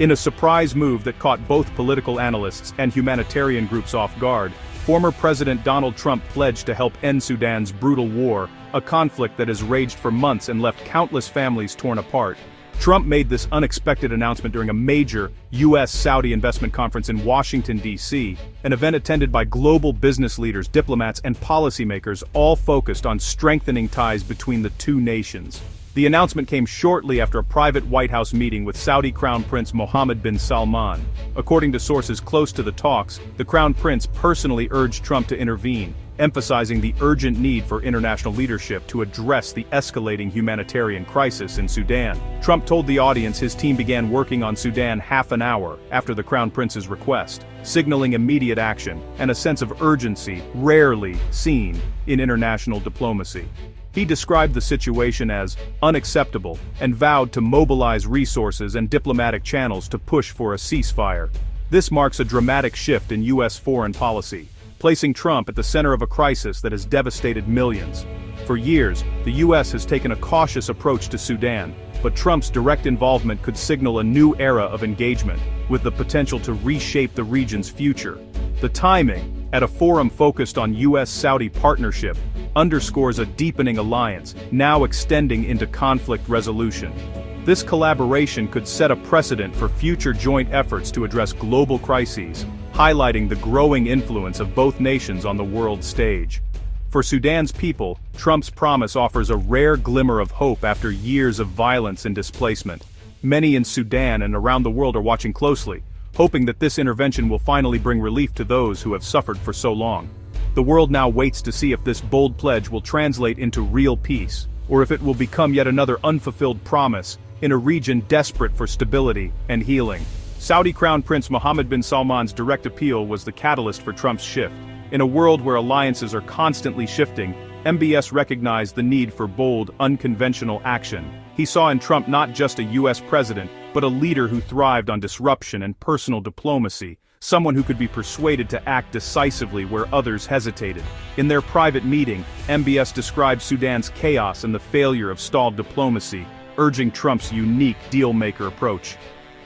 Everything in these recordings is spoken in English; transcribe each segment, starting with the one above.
In a surprise move that caught both political analysts and humanitarian groups off guard, former President Donald Trump pledged to help end Sudan's brutal war, a conflict that has raged for months and left countless families torn apart. Trump made this unexpected announcement during a major U.S.-Saudi investment conference in Washington, D.C., an event attended by global business leaders, diplomats, and policymakers, all focused on strengthening ties between the two nations. The announcement came shortly after a private White House meeting with Saudi Crown Prince Mohammed bin Salman. According to sources close to the talks, the Crown Prince personally urged Trump to intervene, emphasizing the urgent need for international leadership to address the escalating humanitarian crisis in Sudan. Trump told the audience his team began working on Sudan half an hour after the Crown Prince's request, signaling immediate action and a sense of urgency rarely seen in international diplomacy. He described the situation as unacceptable and vowed to mobilize resources and diplomatic channels to push for a ceasefire. This marks a dramatic shift in U.S. foreign policy, placing Trump at the center of a crisis that has devastated millions. For years, the U.S. has taken a cautious approach to Sudan, but Trump's direct involvement could signal a new era of engagement, with the potential to reshape the region's future. The timing, at a forum focused on U.S.-Saudi partnership, underscores a deepening alliance, now extending into conflict resolution. This collaboration could set a precedent for future joint efforts to address global crises, highlighting the growing influence of both nations on the world stage. For Sudan's people, Trump's promise offers a rare glimmer of hope after years of violence and displacement. Many in Sudan and around the world are watching closely, hoping that this intervention will finally bring relief to those who have suffered for so long. The world now waits to see if this bold pledge will translate into real peace, or if it will become yet another unfulfilled promise in a region desperate for stability and healing. Saudi Crown Prince Mohammed bin Salman's direct appeal was the catalyst for Trump's shift. In a world where alliances are constantly shifting, MBS recognized the need for bold, unconventional action. He saw in Trump not just a U.S. president, but a leader who thrived on disruption and personal diplomacy, someone who could be persuaded to act decisively where others hesitated. In their private meeting, MBS described Sudan's chaos and the failure of stalled diplomacy, urging Trump's unique deal-maker approach.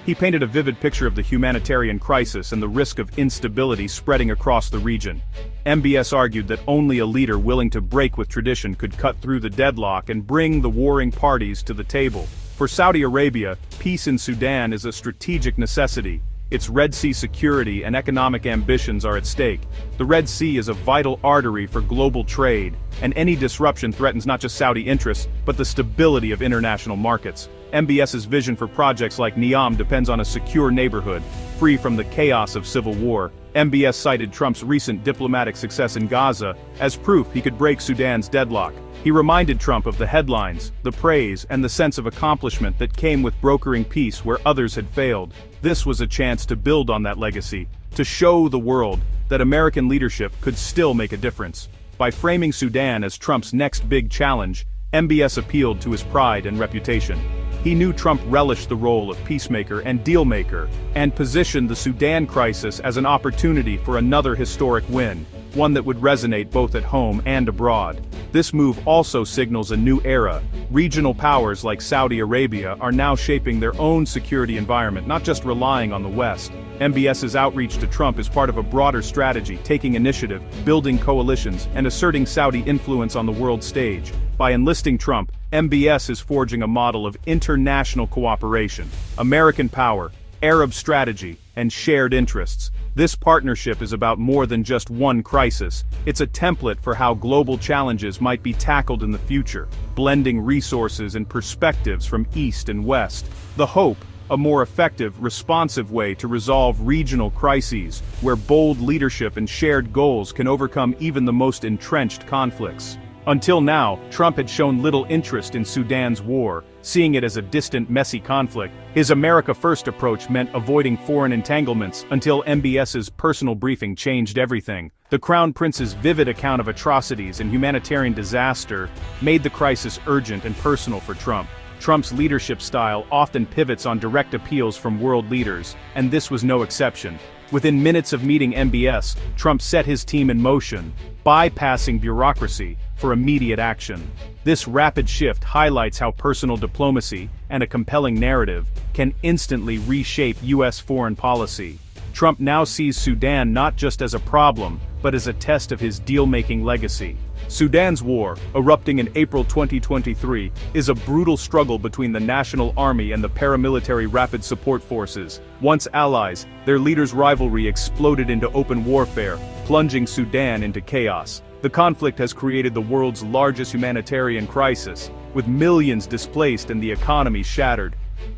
He painted a vivid picture of the humanitarian crisis and the risk of instability spreading across the region. MBS argued that only a leader willing to break with tradition could cut through the deadlock and bring the warring parties to the table. For Saudi Arabia, peace in Sudan is a strategic necessity. Its Red Sea security and economic ambitions are at stake. The Red Sea is a vital artery for global trade, and any disruption threatens not just Saudi interests, but the stability of international markets. MBS's vision for projects like Neom depends on a secure neighborhood, free from the chaos of civil war. MBS cited Trump's recent diplomatic success in Gaza as proof he could break Sudan's deadlock. He reminded Trump of the headlines, the praise, and the sense of accomplishment that came with brokering peace where others had failed. This was a chance to build on that legacy, to show the world that American leadership could still make a difference. By framing Sudan as Trump's next big challenge, MBS appealed to his pride and reputation. He knew Trump relished the role of peacemaker and dealmaker, and positioned the Sudan crisis as an opportunity for another historic win, one that would resonate both at home and abroad. This move also signals a new era. Regional powers like Saudi Arabia are now shaping their own security environment, not just relying on the West. MBS's outreach to Trump is part of a broader strategy, taking initiative, building coalitions, and asserting Saudi influence on the world stage. By enlisting Trump, MBS is forging a model of international cooperation, American power, Arab strategy, and shared interests. This partnership is about more than just one crisis. It's a template for how global challenges might be tackled in the future, blending resources and perspectives from East and West. The hope, a more effective, responsive way to resolve regional crises, where bold leadership and shared goals can overcome even the most entrenched conflicts. Until now, Trump had shown little interest in Sudan's war, seeing it as a distant, messy conflict. His America First approach meant avoiding foreign entanglements until MBS's personal briefing changed everything. The Crown Prince's vivid account of atrocities and humanitarian disaster made the crisis urgent and personal for Trump. Trump's leadership style often pivots on direct appeals from world leaders, and this was no exception. Within minutes of meeting MBS, Trump set his team in motion, bypassing bureaucracy, for immediate action. This rapid shift highlights how personal diplomacy and a compelling narrative can instantly reshape U.S. foreign policy. Trump now sees Sudan not just as a problem, but as a test of his deal-making legacy. Sudan's war, erupting in April 2023, is a brutal struggle between the National Army and the paramilitary Rapid Support Forces. Once allies, their leaders' rivalry exploded into open warfare, plunging Sudan into chaos. The conflict has created the world's largest humanitarian crisis, with millions displaced and the economy shattered.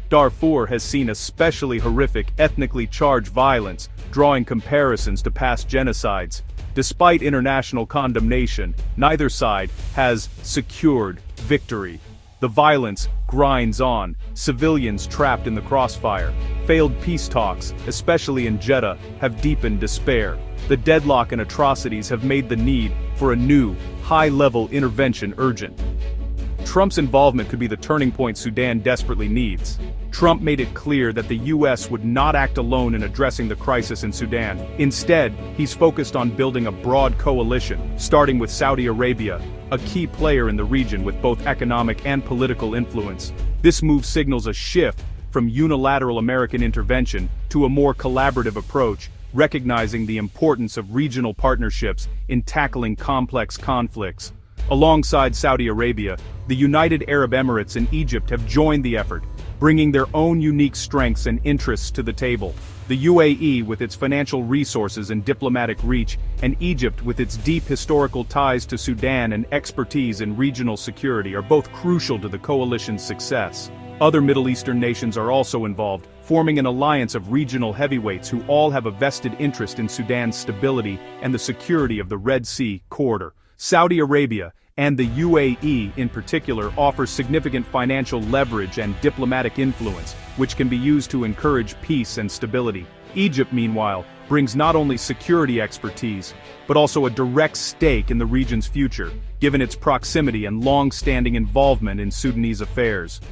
Darfur has seen especially horrific ethnically charged violence, drawing comparisons to past genocides. Despite international condemnation, neither side has secured victory. The violence grinds on, civilians trapped in the crossfire. Failed peace talks, especially in Jeddah, have deepened despair. The deadlock and atrocities have made the need for a new, high-level intervention urgent. Trump's involvement could be the turning point Sudan desperately needs. Trump made it clear that the U.S. would not act alone in addressing the crisis in Sudan. Instead, he's focused on building a broad coalition, starting with Saudi Arabia, a key player in the region with both economic and political influence. This move signals a shift from unilateral American intervention to a more collaborative approach, recognizing the importance of regional partnerships in tackling complex conflicts. Alongside Saudi Arabia, the United Arab Emirates and Egypt have joined the effort, bringing their own unique strengths and interests to the table. The UAE with its financial resources and diplomatic reach, and Egypt with its deep historical ties to Sudan and expertise in regional security are both crucial to the coalition's success. Other Middle Eastern nations are also involved, forming an alliance of regional heavyweights who all have a vested interest in Sudan's stability and the security of the Red Sea corridor. Saudi Arabia, and the UAE in particular, offer significant financial leverage and diplomatic influence, which can be used to encourage peace and stability. Egypt, meanwhile, brings not only security expertise, but also a direct stake in the region's future, given its proximity and long-standing involvement in Sudanese affairs.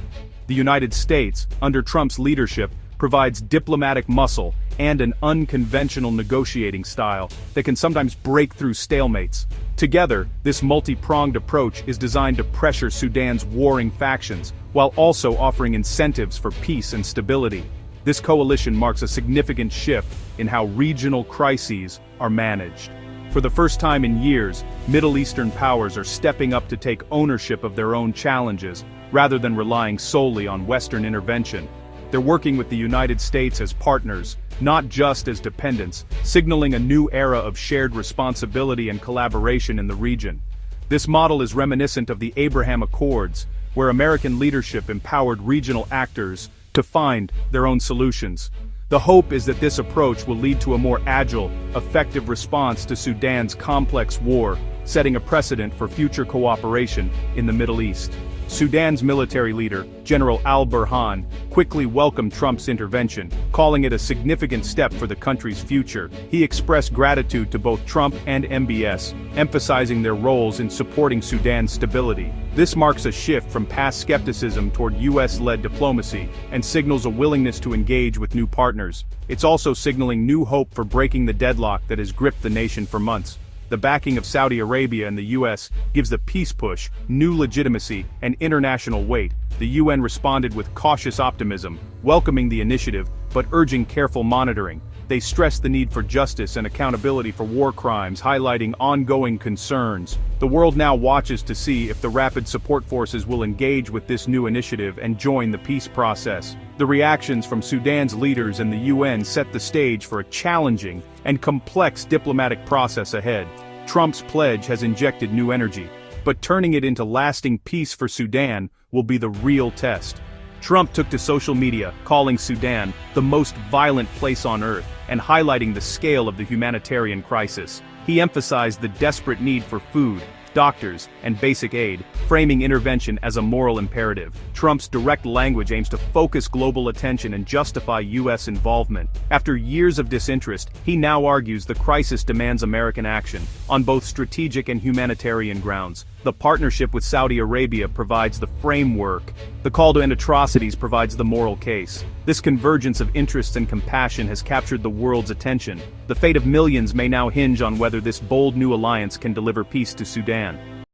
The United States, under Trump's leadership, provides diplomatic muscle and an unconventional negotiating style that can sometimes break through stalemates. Together, this multi-pronged approach is designed to pressure Sudan's warring factions, while also offering incentives for peace and stability. This coalition marks a significant shift in how regional crises are managed. For the first time in years, Middle Eastern powers are stepping up to take ownership of their own challenges, rather than relying solely on Western intervention. They're working with the United States as partners, not just as dependents, signaling a new era of shared responsibility and collaboration in the region. This model is reminiscent of the Abraham Accords, where American leadership empowered regional actors to find their own solutions. The hope is that this approach will lead to a more agile, effective response to Sudan's complex war, setting a precedent for future cooperation in the Middle East. Sudan's military leader, General al-Burhan, quickly welcomed Trump's intervention, calling it a significant step for the country's future. He expressed gratitude to both Trump and MBS, emphasizing their roles in supporting Sudan's stability. This marks a shift from past skepticism toward U.S.-led diplomacy and signals a willingness to engage with new partners. It's also signaling new hope for breaking the deadlock that has gripped the nation for months. The backing of Saudi Arabia and the U.S. gives the peace push new legitimacy and international weight. The UN responded with cautious optimism, welcoming the initiative but urging careful monitoring. They stressed the need for justice and accountability for war crimes, highlighting ongoing concerns. The world now watches to see if the Rapid Support Forces will engage with this new initiative and join the peace process. The reactions from Sudan's leaders and the UN set the stage for a challenging and complex diplomatic process ahead. Trump's pledge has injected new energy, but turning it into lasting peace for Sudan will be the real test. Trump took to social media, calling Sudan the most violent place on earth and highlighting the scale of the humanitarian crisis. He emphasized the desperate need for food, doctors, and basic aid, framing intervention as a moral imperative. Trump's direct language aims to focus global attention and justify U.S. involvement. After years of disinterest, he now argues the crisis demands American action, on both strategic and humanitarian grounds. The partnership with Saudi Arabia provides the framework. The call to end atrocities provides the moral case. This convergence of interests and compassion has captured the world's attention. The fate of millions may now hinge on whether this bold new alliance can deliver peace to Sudan.